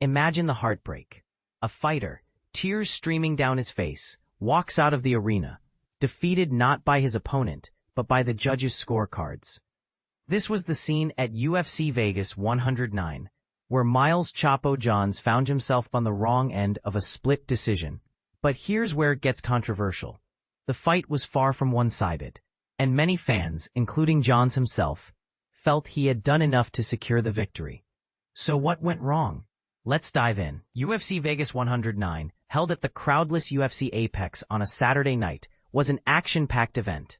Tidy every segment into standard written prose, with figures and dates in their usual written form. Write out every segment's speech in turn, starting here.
Imagine the heartbreak. A fighter, tears streaming down his face, walks out of the arena, defeated not by his opponent, but by the judges' scorecards. This was the scene at UFC Vegas 109, where Miles Chapo Johns found himself on the wrong end of a split decision. But here's where it gets controversial. The fight was far from one-sided, and many fans, including Johns himself, felt he had done enough to secure the victory. So what went wrong? Let's dive in. UFC Vegas 109, held at the crowdless UFC Apex on a Saturday night, was an action-packed event.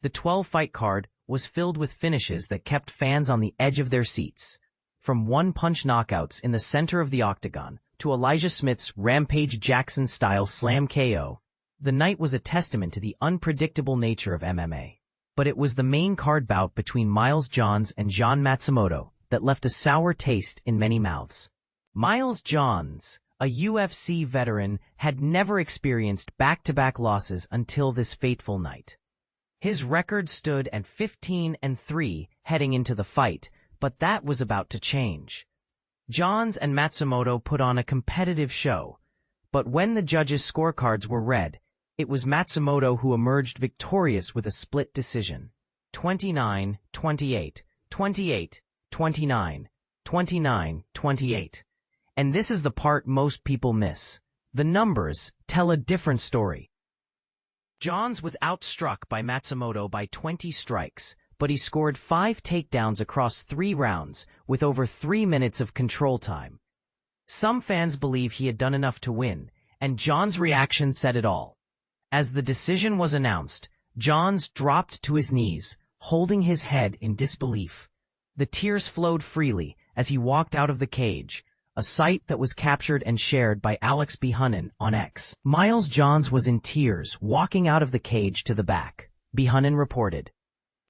The 12-fight card was filled with finishes that kept fans on the edge of their seats. From one-punch knockouts in the center of the octagon to Elijah Smith's Rampage Jackson-style slam KO, the night was a testament to the unpredictable nature of MMA. But it was the main card bout between Miles Johns and Jean Matsumoto that left a sour taste in many mouths. Miles Johns, a UFC veteran, had never experienced back-to-back losses until this fateful night. His record stood at 15-3 heading into the fight, but that was about to change. Johns and Matsumoto put on a competitive show, but when the judges' scorecards were read, it was Matsumoto who emerged victorious with a split decision. 29-28, 28-29, 29-28. And this is the part most people miss. The numbers tell a different story. Johns was outstruck by Matsumoto by 20 strikes, but he scored 5 takedowns across 3 rounds with over 3 minutes of control time. Some fans believe he had done enough to win, and Johns' reaction said it all. As the decision was announced, Johns dropped to his knees, holding his head in disbelief. The tears flowed freely as he walked out of the cage, a sight that was captured and shared by Alex B. Hunnan on X. Miles Johns was in tears walking out of the cage to the back, B. Hunnan reported.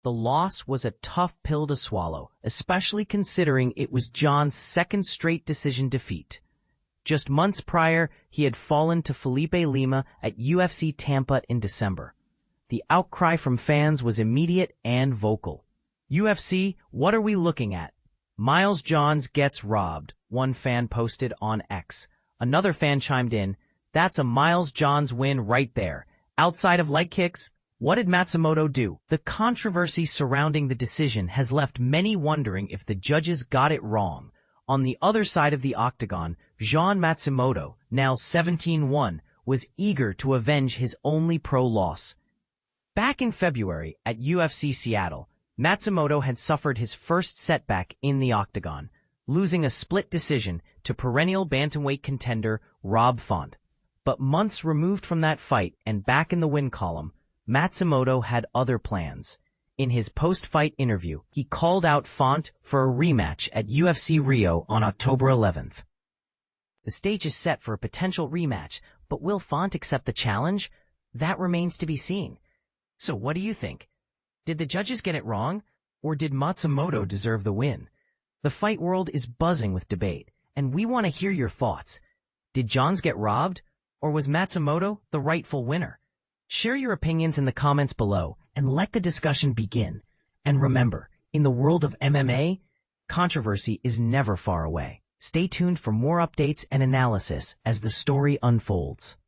The loss was a tough pill to swallow, especially considering it was Johns' second straight decision defeat. Just months prior, he had fallen to Felipe Lima at UFC Tampa in December. The outcry from fans was immediate and vocal. UFC, what are we looking at? Miles Johns gets robbed, one fan posted on X. Another fan chimed in, that's a Miles Johns win right there. Outside of leg kicks, what did Matsumoto do? The controversy surrounding the decision has left many wondering if the judges got it wrong. On the other side of the octagon, Jean Matsumoto, now 17-1, was eager to avenge his only pro loss. Back in February at UFC Seattle, Matsumoto had suffered his first setback in the octagon, losing a split decision to perennial bantamweight contender Rob Font. But months removed from that fight and back in the win column, Matsumoto had other plans. In his post-fight interview, he called out Font for a rematch at UFC Rio on October 11th. The stage is set for a potential rematch, but will Font accept the challenge? That remains to be seen. So what do you think? Did the judges get it wrong, or did Matsumoto deserve the win? The fight world is buzzing with debate, and we want to hear your thoughts. Did Johns get robbed, or was Matsumoto the rightful winner? Share your opinions in the comments below, and let the discussion begin. And remember, in the world of MMA, controversy is never far away. Stay tuned for more updates and analysis as the story unfolds.